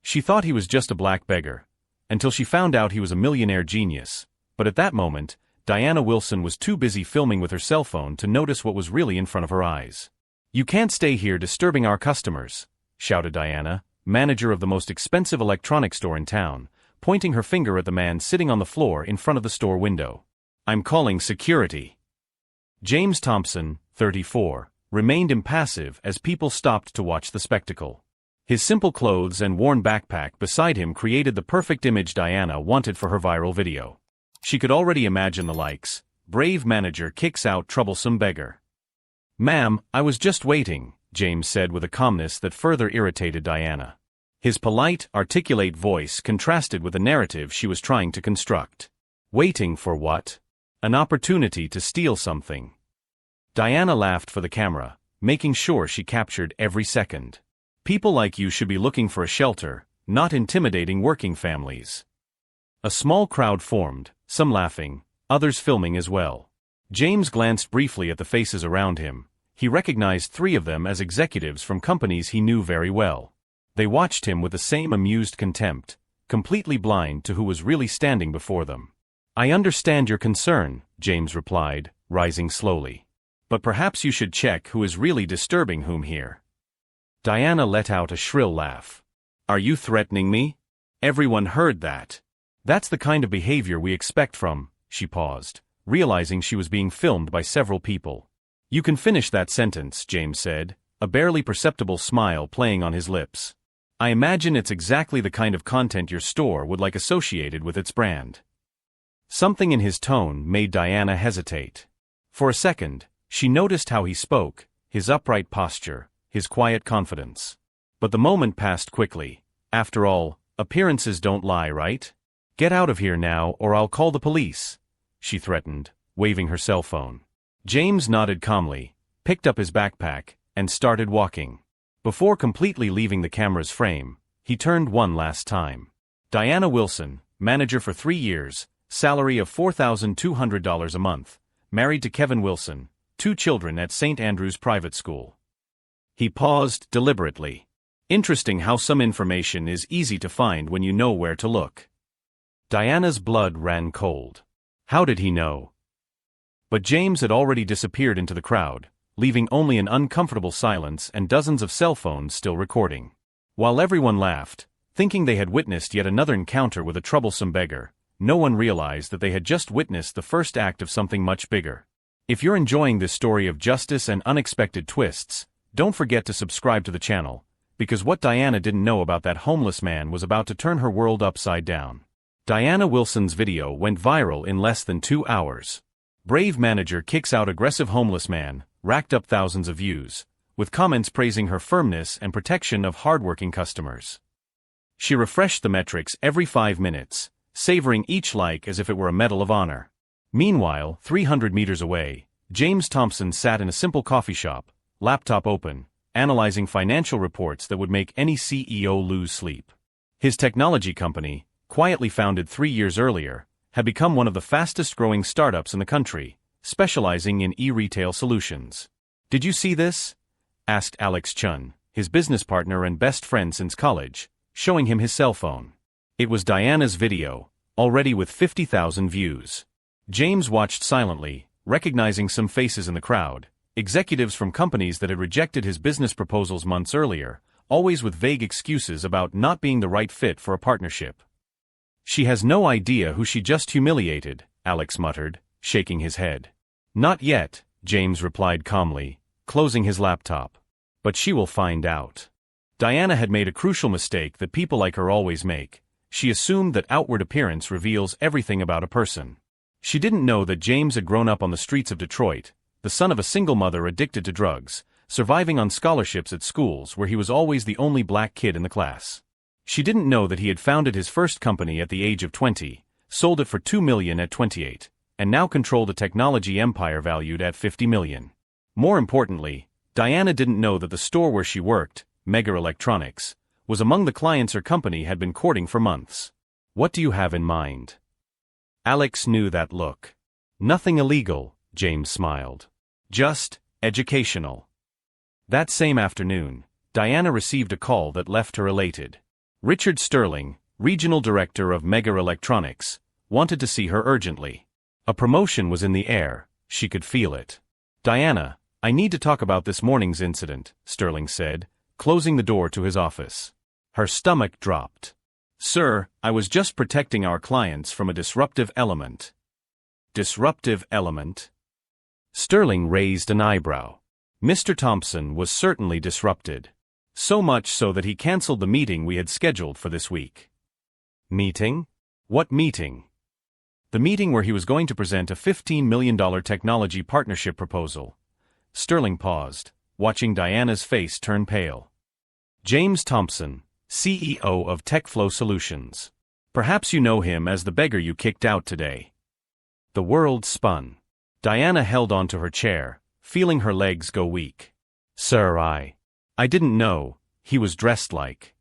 She thought he was just a black beggar, until she found out he was a millionaire genius. But at that moment, Diana Wilson was too busy filming with her cell phone to notice what was really in front of her eyes. "You can't stay here disturbing our customers," shouted Diana, manager of the most expensive electronics store in town, pointing her finger at the man sitting on the floor in front of the store window. "I'm calling security." James Thompson, 34, remained impassive as people stopped to watch the spectacle. His simple clothes and worn backpack beside him created the perfect image Diana wanted for her viral video. She could already imagine the likes. "Brave manager kicks out troublesome beggar." "Ma'am, I was just waiting," James said with a calmness that further irritated Diana. His polite, articulate voice contrasted with the narrative she was trying to construct. Waiting for what? An opportunity to steal something. Diana laughed for the camera, making sure she captured every second. "People like you should be looking for a shelter, not intimidating working families." A small crowd formed, some laughing, others filming as well. James glanced briefly at the faces around him. He recognized 3 of them as executives from companies he knew very well. They watched him with the same amused contempt, completely blind to who was really standing before them. "I understand your concern," James replied, rising slowly. "But perhaps you should check who is really disturbing whom here." Diana let out a shrill laugh. "Are you threatening me?" Everyone heard that. "That's the kind of behavior we expect from—" She paused, realizing she was being filmed by several people. "You can finish that sentence," James said, a barely perceptible smile playing on his lips. "I imagine it's exactly the kind of content your store would like associated with its brand." Something in his tone made Diana hesitate. For a second, she noticed how he spoke, his upright posture, his quiet confidence. But the moment passed quickly. After all, appearances don't lie, right? "Get out of here now or I'll call the police," she threatened, waving her cell phone. James nodded calmly, picked up his backpack, and started walking. Before completely leaving the camera's frame, he turned one last time. Diana Wilson, manager for 3 years, salary of $4,200 a month, married to Kevin Wilson, 2 children at St. Andrew's Private School. He paused deliberately. Interesting how some information is easy to find when you know where to look. Diana's blood ran cold. How did he know? But James had already disappeared into the crowd, leaving only an uncomfortable silence and dozens of cell phones still recording. While everyone laughed, thinking they had witnessed yet another encounter with a troublesome beggar, no one realized that they had just witnessed the first act of something much bigger. If you're enjoying this story of justice and unexpected twists, don't forget to subscribe to the channel, because what Diana didn't know about that homeless man was about to turn her world upside down. Diana Wilson's video went viral in less than 2 hours. "Brave manager kicks out aggressive homeless man," racked up thousands of views, with comments praising her firmness and protection of hardworking customers. She refreshed the metrics every 5 minutes, savoring each like as if it were a medal of honor. Meanwhile, 300 meters away, James Thompson sat in a simple coffee shop, laptop open, analyzing financial reports that would make any CEO lose sleep. His technology company, quietly founded 3 years earlier, had become one of the fastest-growing startups in the country, specializing in e-retail solutions. "Did you see this?" asked Alex Chun, his business partner and best friend since college, showing him his cell phone. It was Diana's video, already with 50,000 views. James watched silently, recognizing some faces in the crowd, executives from companies that had rejected his business proposals months earlier, always with vague excuses about not being the right fit for a partnership. "She has no idea who she just humiliated," Alex muttered, shaking his head. "Not yet," James replied calmly, closing his laptop. "But she will find out." Diana had made a crucial mistake that people like her always make. She assumed that outward appearance reveals everything about a person. She didn't know that James had grown up on the streets of Detroit, the son of a single mother addicted to drugs, surviving on scholarships at schools where he was always the only black kid in the class. She didn't know that he had founded his first company at the age of 20, sold it for $2 million at 28, and now controlled a technology empire valued at $50 million. More importantly, Diana didn't know that the store where she worked, Mega Electronics, was among the clients her company had been courting for months. "What do you have in mind?" Alex knew that look. "Nothing illegal," James smiled. "Just educational." That same afternoon, Diana received a call that left her elated. Richard Sterling, regional director of Mega Electronics, wanted to see her urgently. A promotion was in the air, she could feel it. "Diana, I need to talk about this morning's incident," Sterling said, closing the door to his office. Her stomach dropped. "Sir, I was just protecting our clients from a disruptive element." Disruptive element? Sterling raised an eyebrow. Mr. Thompson was certainly disrupted. So much so that he canceled the meeting we had scheduled for this week. Meeting? What meeting? The meeting where he was going to present a $15 million technology partnership proposal. Sterling paused, watching Diana's face turn pale. James Thompson, CEO of TechFlow Solutions. Perhaps you know him as the beggar you kicked out today. The world spun. Diana held onto her chair, feeling her legs go weak. "Sir, I didn't know he was dressed like."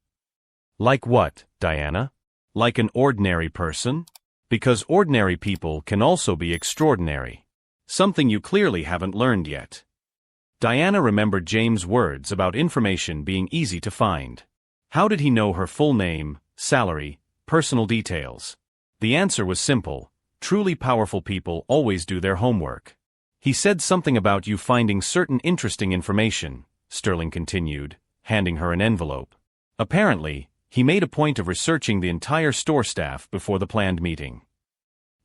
"Like what, Diana? Like an ordinary person? Because ordinary people can also be extraordinary. Something you clearly haven't learned yet." Diana remembered James' words about information being easy to find. How did he know her full name, salary, personal details? The answer was simple. Truly powerful people always do their homework. "He said something about you finding certain interesting information," Sterling continued, handing her an envelope. "Apparently, he made a point of researching the entire store staff before the planned meeting."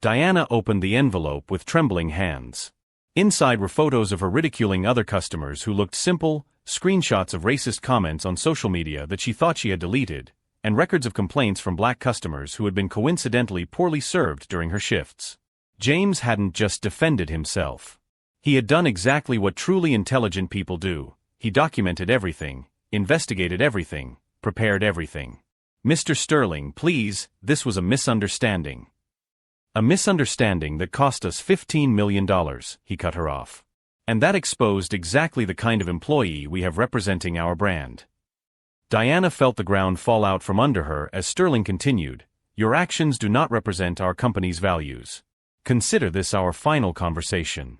Diana opened the envelope with trembling hands. Inside were photos of her ridiculing other customers who looked simple, screenshots of racist comments on social media that she thought she had deleted, and records of complaints from black customers who had been coincidentally poorly served during her shifts. James hadn't just defended himself. He had done exactly what truly intelligent people do. He documented everything, investigated everything, prepared everything. "Mr. Sterling, please, this was a misunderstanding." "A misunderstanding that cost us $15 million, he cut her off. "And that exposed exactly the kind of employee we have representing our brand." Diana felt the ground fall out from under her as Sterling continued, "Your actions do not represent our company's values. Consider this our final conversation."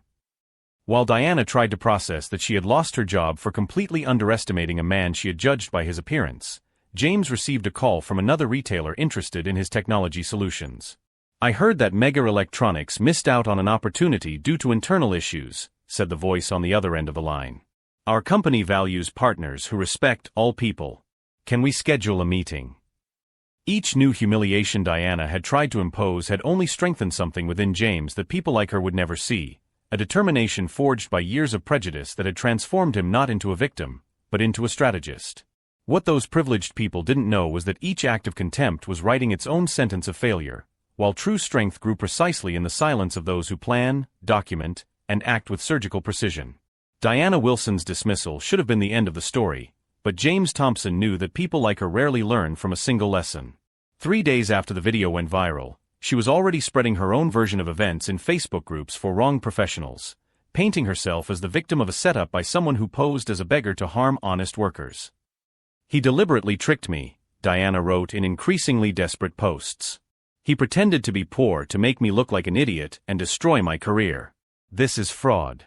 While Diana tried to process that she had lost her job for completely underestimating a man she had judged by his appearance, James received a call from another retailer interested in his technology solutions. "I heard that Mega Electronics missed out on an opportunity due to internal issues," said the voice on the other end of the line. "Our company values partners who respect all people. Can we schedule a meeting?" Each new humiliation Diana had tried to impose had only strengthened something within James that people like her would never see, a determination forged by years of prejudice that had transformed him not into a victim, but into a strategist. What those privileged people didn't know was that each act of contempt was writing its own sentence of failure, while true strength grew precisely in the silence of those who plan, document, and act with surgical precision. Diana Wilson's dismissal should have been the end of the story, but James Thompson knew that people like her rarely learn from a single lesson. 3 days after the video went viral, she was already spreading her own version of events in Facebook groups for wrong professionals, painting herself as the victim of a setup by someone who posed as a beggar to harm honest workers. "He deliberately tricked me," Diana wrote in increasingly desperate posts. "He pretended to be poor to make me look like an idiot and destroy my career. This is fraud."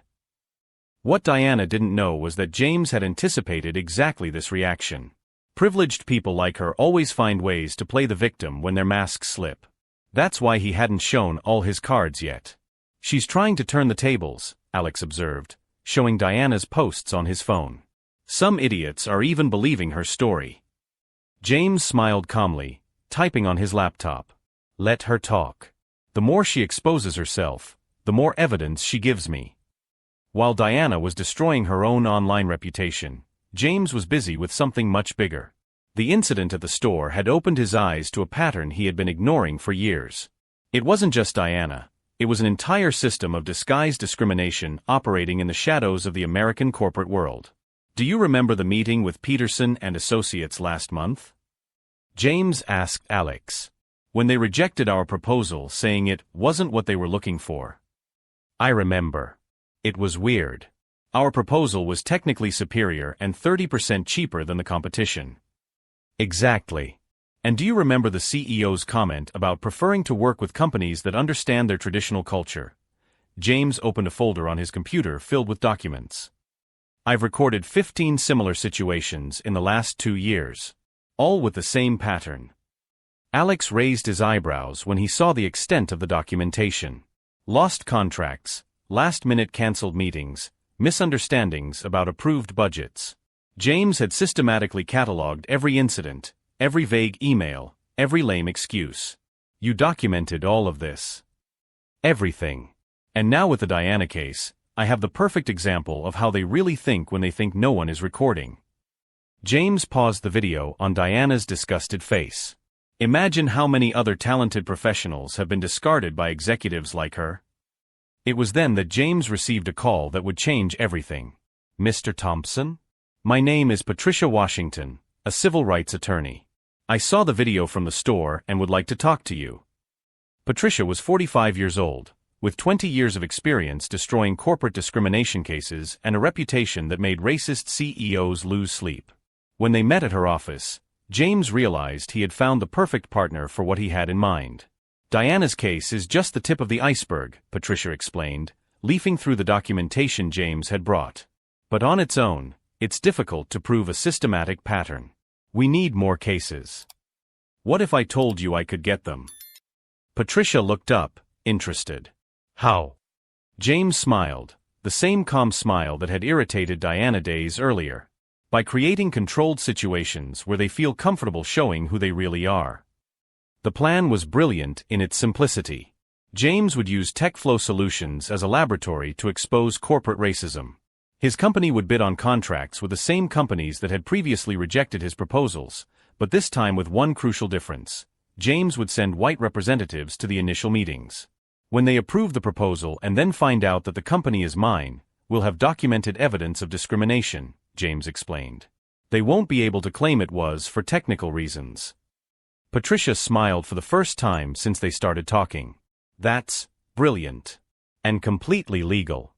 What Diana didn't know was that James had anticipated exactly this reaction. Privileged people like her always find ways to play the victim when their masks slip. That's why he hadn't shown all his cards yet. "She's trying to turn the tables," Alex observed, showing Diana's posts on his phone. "Some idiots are even believing her story." James smiled calmly, typing on his laptop. "Let her talk. The more she exposes herself, the more evidence she gives me." While Diana was destroying her own online reputation, James was busy with something much bigger. The incident at the store had opened his eyes to a pattern he had been ignoring for years. It wasn't just Diana, it was an entire system of disguised discrimination operating in the shadows of the American corporate world. "Do you remember the meeting with Peterson and Associates last month?" James asked Alex. "When they rejected our proposal saying it wasn't what they were looking for." "I remember. It was weird. Our proposal was technically superior and 30% cheaper than the competition." "Exactly. And do you remember the CEO's comment about preferring to work with companies that understand their traditional culture?" James opened a folder on his computer filled with documents. "I've recorded 15 similar situations in the last 2 years. all with the same pattern. Alex raised his eyebrows when he saw the extent of the documentation. Lost contracts, last-minute cancelled meetings, misunderstandings about approved budgets. James had systematically catalogued every incident, every vague email, every lame excuse. You documented all of this. Everything. And now with the Diana case, I have the perfect example of how they really think when they think no one is recording. James paused the video on Diana's disgusted face. Imagine how many other talented professionals have been discarded by executives like her. It was then that James received a call that would change everything. Mr. Thompson? My name is Patricia Washington, a civil rights attorney. I saw the video from the store and would like to talk to you. Patricia was 45 years old, with 20 years of experience destroying corporate discrimination cases and a reputation that made racist CEOs lose sleep. When they met at her office, James realized he had found the perfect partner for what he had in mind. Diana's case is just the tip of the iceberg, Patricia explained, leafing through the documentation James had brought. But on its own, it's difficult to prove a systematic pattern. We need more cases. What if I told you I could get them? Patricia looked up, interested. How? James smiled, the same calm smile that had irritated Diana days earlier. By creating controlled situations where they feel comfortable showing who they really are. The plan was brilliant in its simplicity. James would use TechFlow Solutions as a laboratory to expose corporate racism. His company would bid on contracts with the same companies that had previously rejected his proposals, but this time with one crucial difference. James would send white representatives to the initial meetings. When they approve the proposal and then find out that the company is mine, we'll have documented evidence of discrimination, James explained. They won't be able to claim it was for technical reasons. Patricia smiled for the first time since they started talking. That's brilliant. And completely legal.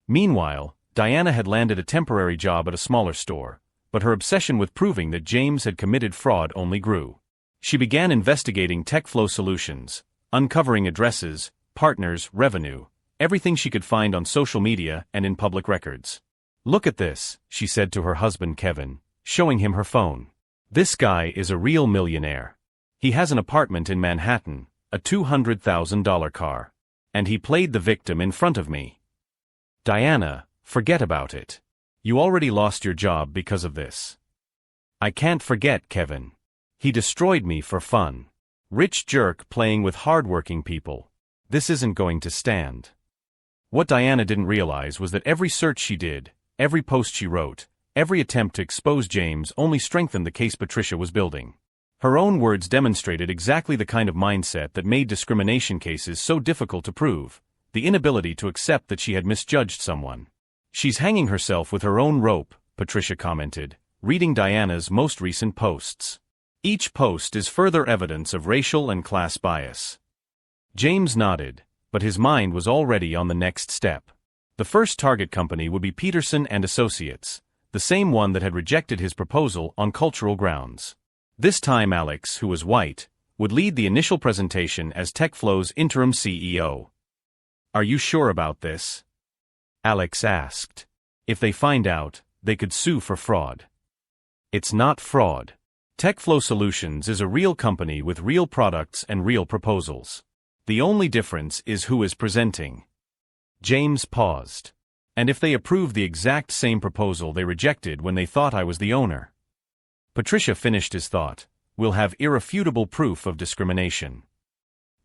Meanwhile, Diana had landed a temporary job at a smaller store, but her obsession with proving that James had committed fraud only grew. She began investigating TechFlow Solutions, uncovering addresses, partners, revenue, everything she could find on social media and in public records. Look at this, she said to her husband Kevin, showing him her phone. This guy is a real millionaire. He has an apartment in Manhattan, a $200,000 car. And he played the victim in front of me. Diana, forget about it. You already lost your job because of this. I can't forget Kevin. He destroyed me for fun. Rich jerk playing with hardworking people. This isn't going to stand. What Diana didn't realize was that every search she did, every post she wrote, every attempt to expose James only strengthened the case Patricia was building. Her own words demonstrated exactly the kind of mindset that made discrimination cases so difficult to prove, the inability to accept that she had misjudged someone. She's hanging herself with her own rope, Patricia commented, reading Diana's most recent posts. Each post is further evidence of racial and class bias. James nodded, but his mind was already on the next step. The first target company would be Peterson and Associates, the same one that had rejected his proposal on cultural grounds. This time Alex, who was white, would lead the initial presentation as TechFlow's interim CEO. Are you sure about this? Alex asked. If they find out, they could sue for fraud. It's not fraud. TechFlow Solutions is a real company with real products and real proposals. The only difference is who is presenting. James paused. And if they approve the exact same proposal they rejected when they thought I was the owner? Patricia finished his thought. We'll have irrefutable proof of discrimination.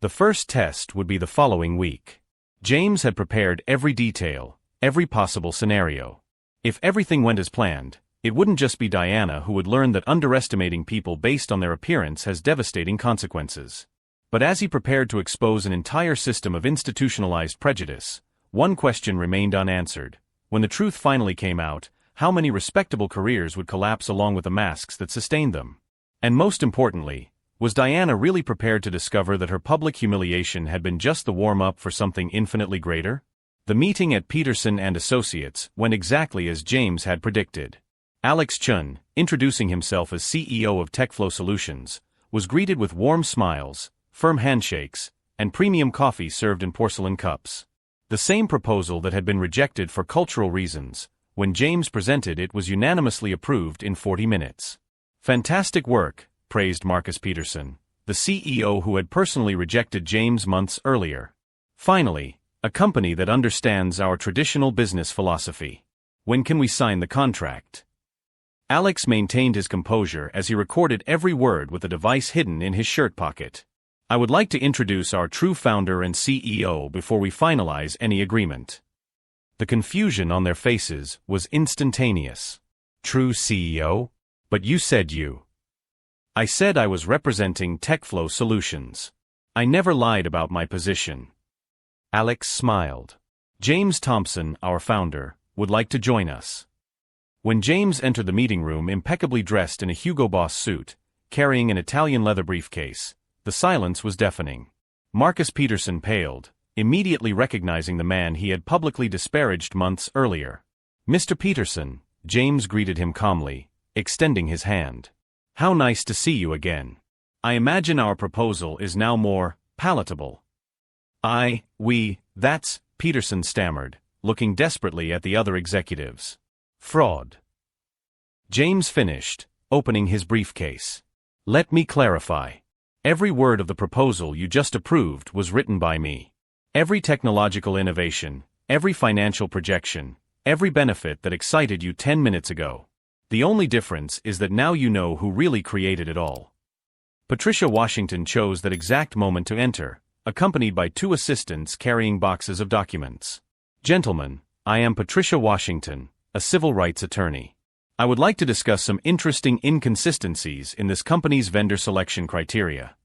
The first test would be the following week. James had prepared every detail, every possible scenario. If everything went as planned, it wouldn't just be Diana who would learn that underestimating people based on their appearance has devastating consequences. But as he prepared to expose an entire system of institutionalized prejudice, one question remained unanswered. When the truth finally came out, how many respectable careers would collapse along with the masks that sustained them? And most importantly, was Diana really prepared to discover that her public humiliation had been just the warm-up for something infinitely greater? The meeting at Peterson and Associates went exactly as James had predicted. Alex Chun, introducing himself as CEO of TechFlow Solutions, was greeted with warm smiles, firm handshakes, and premium coffee served in porcelain cups. The same proposal that had been rejected for cultural reasons, when James presented it was unanimously approved in 40 minutes. Fantastic work, praised Marcus Peterson, the CEO who had personally rejected James months earlier. Finally, a company that understands our traditional business philosophy. When can we sign the contract? Alex maintained his composure as he recorded every word with a device hidden in his shirt pocket. I would like to introduce our true founder and CEO before we finalize any agreement. The confusion on their faces was instantaneous. True CEO? But you said you. I said I was representing TechFlow Solutions. I never lied about my position. Alex smiled. James Thompson, our founder, would like to join us. When James entered the meeting room impeccably dressed in a Hugo Boss suit, carrying an Italian leather briefcase, the silence was deafening. Marcus Peterson paled, immediately recognizing the man he had publicly disparaged months earlier. Mr. Peterson, James greeted him calmly, extending his hand. How nice to see you again. I imagine our proposal is now more palatable. That's, Peterson stammered, looking desperately at the other executives. Fraud. James finished, opening his briefcase. Let me clarify. Every word of the proposal you just approved was written by me. Every technological innovation, every financial projection, every benefit that excited you 10 minutes ago. The only difference is that now you know who really created it all. Patricia Washington chose that exact moment to enter, accompanied by 2 assistants carrying boxes of documents. Gentlemen, I am Patricia Washington, a civil rights attorney. I would like to discuss some interesting inconsistencies in this company's vendor selection criteria.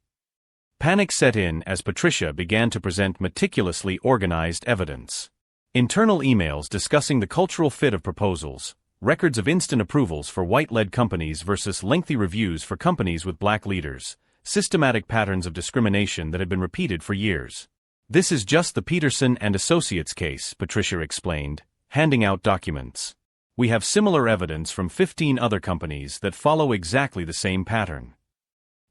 Panic set in as Patricia began to present meticulously organized evidence. Internal emails discussing the cultural fit of proposals, records of instant approvals for white-led companies versus lengthy reviews for companies with black leaders, systematic patterns of discrimination that had been repeated for years. This is just the Peterson and Associates case, Patricia explained, handing out documents. We have similar evidence from 15 other companies that follow exactly the same pattern.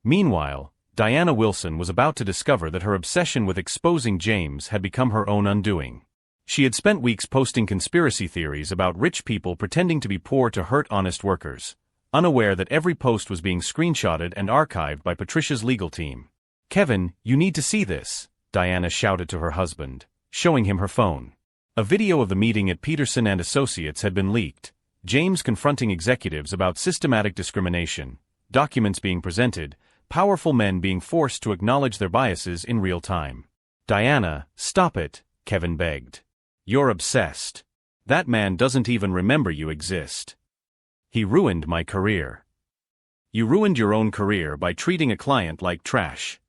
Meanwhile, Diana Wilson was about to discover that her obsession with exposing James had become her own undoing. She had spent weeks posting conspiracy theories about rich people pretending to be poor to hurt honest workers, unaware that every post was being screenshotted and archived by Patricia's legal team. Kevin, you need to see this, Diana shouted to her husband, showing him her phone. A video of the meeting at Peterson and Associates had been leaked, James confronting executives about systematic discrimination, documents being presented, powerful men being forced to acknowledge their biases in real time. Diana, stop it, Kevin begged. You're obsessed. That man doesn't even remember you exist. He ruined my career. You ruined your own career by treating a client like trash.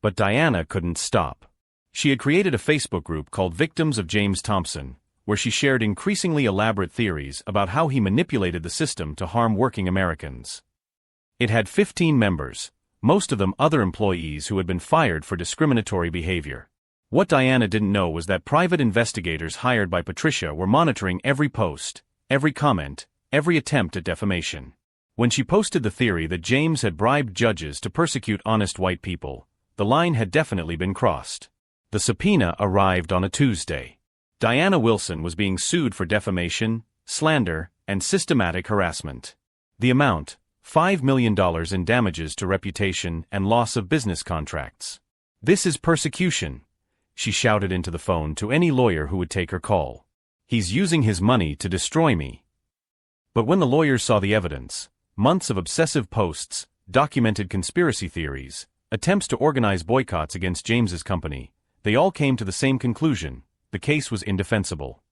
But Diana couldn't stop. She had created a Facebook group called Victims of James Thompson, where she shared increasingly elaborate theories about how he manipulated the system to harm working Americans. It had 15 members, most of them other employees who had been fired for discriminatory behavior. What Diana didn't know was that private investigators hired by Patricia were monitoring every post, every comment, every attempt at defamation. When she posted the theory that James had bribed judges to persecute honest white people, the line had definitely been crossed. The subpoena arrived on a Tuesday. Diana Wilson was being sued for defamation, slander, and systematic harassment. The amount, $5 million in damages to reputation and loss of business contracts. This is persecution, she shouted into the phone to any lawyer who would take her call. He's using his money to destroy me. But when the lawyers saw the evidence, months of obsessive posts, documented conspiracy theories, attempts to organize boycotts against James's company, they all came to the same conclusion: the case was indefensible.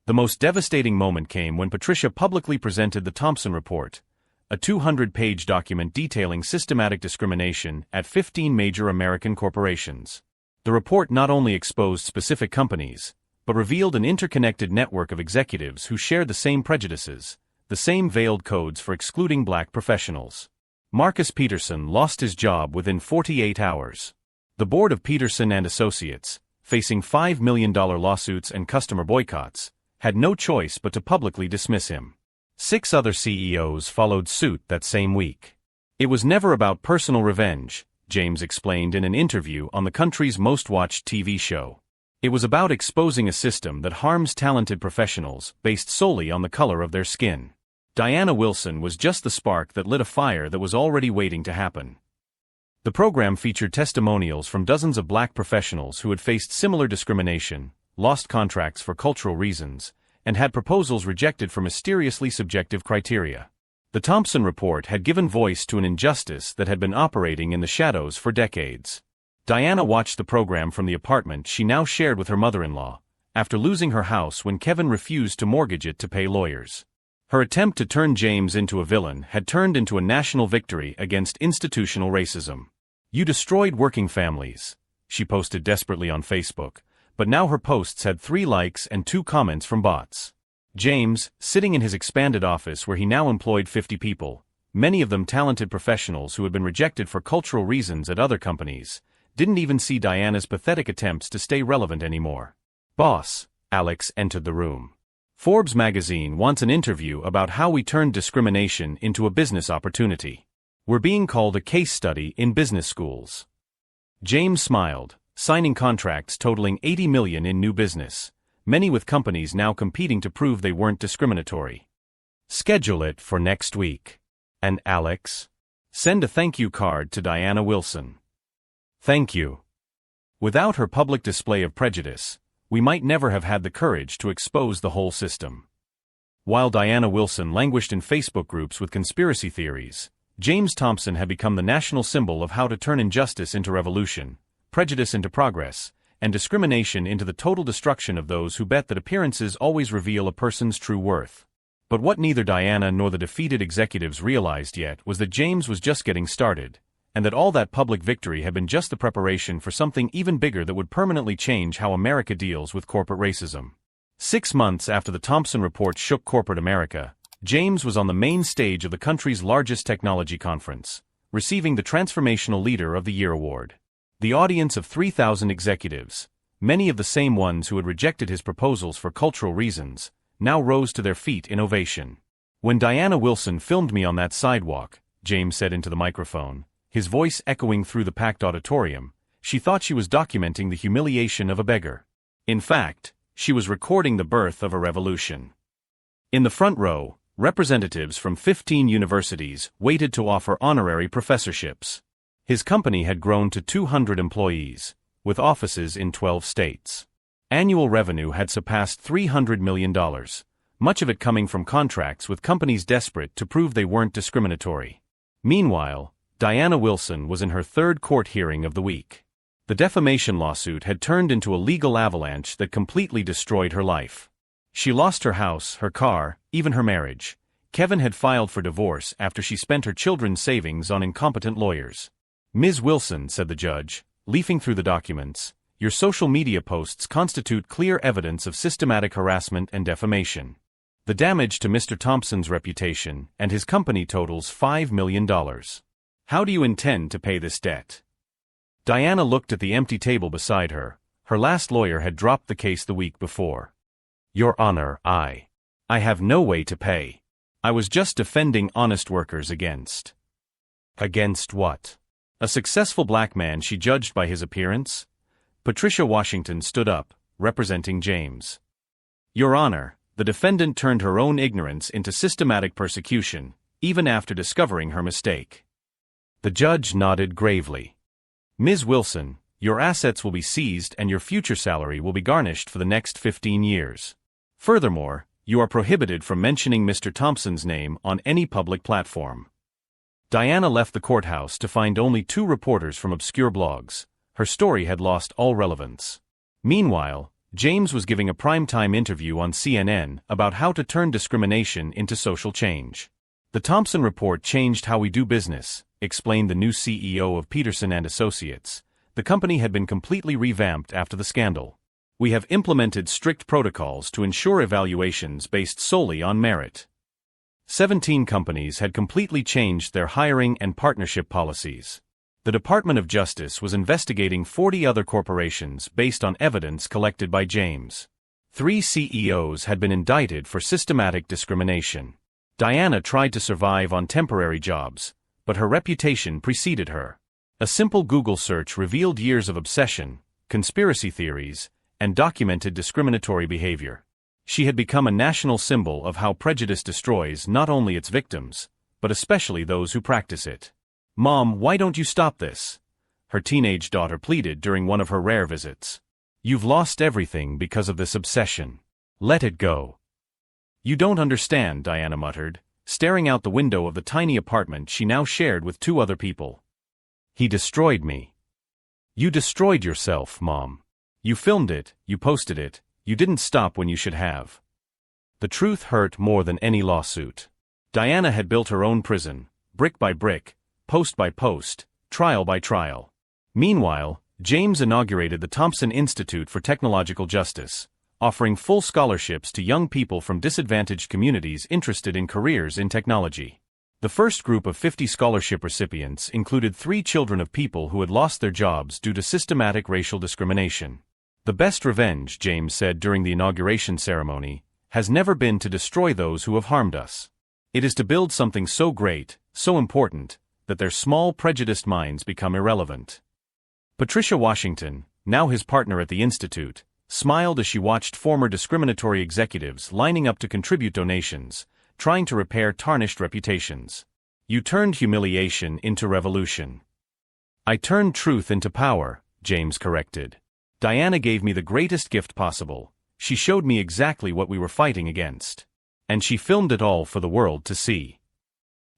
The most devastating moment came when Patricia publicly presented the Thompson Report, a 200-page document detailing systematic discrimination at 15 major American corporations. The report not only exposed specific companies, but revealed an interconnected network of executives who shared the same prejudices, the same veiled codes for excluding black professionals. Marcus Peterson lost his job within 48 hours. The board of Peterson and Associates, facing $5 million lawsuits and customer boycotts, had no choice but to publicly dismiss him. 6 other CEOs followed suit that same week. It was never about personal revenge, James explained in an interview on the country's most-watched TV show. It was about exposing a system that harms talented professionals based solely on the color of their skin. Diana Wilson was just the spark that lit a fire that was already waiting to happen. The program featured testimonials from dozens of black professionals who had faced similar discrimination, lost contracts for cultural reasons, and had proposals rejected for mysteriously subjective criteria. The Thompson Report had given voice to an injustice that had been operating in the shadows for decades. Diana watched the program from the apartment she now shared with her mother-in-law, after losing her house when Kevin refused to mortgage it to pay lawyers. Her attempt to turn James into a villain had turned into a national victory against institutional racism. "You destroyed working families," she posted desperately on Facebook, but now her posts had 3 likes and 2 comments from bots. James, sitting in his expanded office where he now employed 50 people, many of them talented professionals who had been rejected for cultural reasons at other companies, didn't even see Diana's pathetic attempts to stay relevant anymore. "Boss," Alex entered the room. "Forbes magazine wants an interview about how we turned discrimination into a business opportunity. We're being called a case study in business schools." James smiled, signing contracts totaling $80 million in new business, many with companies now competing to prove they weren't discriminatory. "Schedule it for next week. And Alex, send a thank you card to Diana Wilson." "Thank you." Without her public display of prejudice, we might never have had the courage to expose the whole system. While Diana Wilson languished in Facebook groups with conspiracy theories, James Thompson had become the national symbol of how to turn injustice into revolution, prejudice into progress, and discrimination into the total destruction of those who bet that appearances always reveal a person's true worth. But what neither Diana nor the defeated executives realized yet was that James was just getting started, and that all that public victory had been just the preparation for something even bigger that would permanently change how America deals with corporate racism. 6 months after the Thompson Report shook corporate America, James was on the main stage of the country's largest technology conference, receiving the Transformational Leader of the Year award. The audience of 3,000 executives, many of the same ones who had rejected his proposals for cultural reasons, now rose to their feet in ovation. "When Diana Wilson filmed me on that sidewalk," James said into the microphone, his voice echoing through the packed auditorium, "she thought she was documenting the humiliation of a beggar. In fact, she was recording the birth of a revolution." In the front row, representatives from 15 universities waited to offer honorary professorships. His company had grown to 200 employees, with offices in 12 states. Annual revenue had surpassed $300 million, much of it coming from contracts with companies desperate to prove they weren't discriminatory. Meanwhile, Diana Wilson was in her 3rd court hearing of the week. The defamation lawsuit had turned into a legal avalanche that completely destroyed her life. She lost her house, her car, even her marriage. Kevin had filed for divorce after she spent her children's savings on incompetent lawyers. "Ms. Wilson," said the judge, leafing through the documents, "your social media posts constitute clear evidence of systematic harassment and defamation. The damage to Mr. Thompson's reputation and his company totals $5 million. How do you intend to pay this debt?" Diana looked at the empty table beside her. Her last lawyer had dropped the case the week before. "Your Honor, I have no way to pay. I was just defending honest workers against." "Against what?" "A successful black man she judged by his appearance?" Patricia Washington stood up, representing James. "Your Honor, the defendant turned her own ignorance into systematic persecution, even after discovering her mistake." The judge nodded gravely. "Ms. Wilson, your assets will be seized and your future salary will be garnished for the next 15 years. Furthermore, you are prohibited from mentioning Mr. Thompson's name on any public platform." Diana left the courthouse to find only 2 reporters from obscure blogs. Her story had lost all relevance. Meanwhile, James was giving a primetime interview on CNN about how to turn discrimination into social change. "The Thompson Report changed how we do business," explained the new CEO of Peterson & Associates. "The company had been completely revamped after the scandal. We have implemented strict protocols to ensure evaluations based solely on merit." 17 companies had completely changed their hiring and partnership policies. The Department of Justice was investigating 40 other corporations based on evidence collected by James. 3 CEOs had been indicted for systematic discrimination. Diana tried to survive on temporary jobs, but her reputation preceded her. A simple Google search revealed years of obsession, conspiracy theories, and documented discriminatory behavior. She had become a national symbol of how prejudice destroys not only its victims, but especially those who practice it. "Mom, why don't you stop this?" her teenage daughter pleaded during one of her rare visits. "You've lost everything because of this obsession. Let it go." "You don't understand," Diana muttered, staring out the window of the tiny apartment she now shared with 2 other people. "He destroyed me." "You destroyed yourself, Mom. You filmed it, you posted it, you didn't stop when you should have." The truth hurt more than any lawsuit. Diana had built her own prison, brick by brick, post by post, trial by trial. Meanwhile, James inaugurated the Thompson Institute for Technological Justice, offering full scholarships to young people from disadvantaged communities interested in careers in technology. The first group of 50 scholarship recipients included 3 children of people who had lost their jobs due to systematic racial discrimination. "The best revenge," James said during the inauguration ceremony, "has never been to destroy those who have harmed us. It is to build something so great, so important, that their small prejudiced minds become irrelevant." Patricia Washington, now his partner at the Institute, smiled as she watched former discriminatory executives lining up to contribute donations, trying to repair tarnished reputations. "You turned humiliation into revolution." "I turned truth into power," James corrected. "Diana gave me the greatest gift possible. She showed me exactly what we were fighting against. And she filmed it all for the world to see."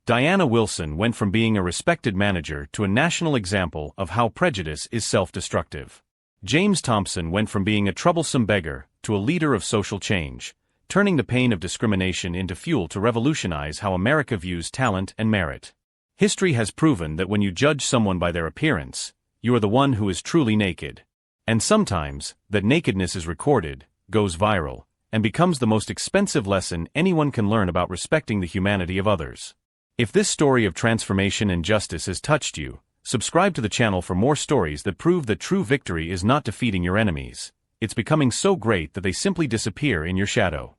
Diana Wilson went from being a respected manager to a national example of how prejudice is self-destructive. James Thompson went from being a troublesome beggar to a leader of social change, turning the pain of discrimination into fuel to revolutionize how America views talent and merit. History has proven that when you judge someone by their appearance, you are the one who is truly naked. And sometimes, that nakedness is recorded, goes viral, and becomes the most expensive lesson anyone can learn about respecting the humanity of others. If this story of transformation and justice has touched you, subscribe to the channel for more stories that prove that true victory is not defeating your enemies, it's becoming so great that they simply disappear in your shadow.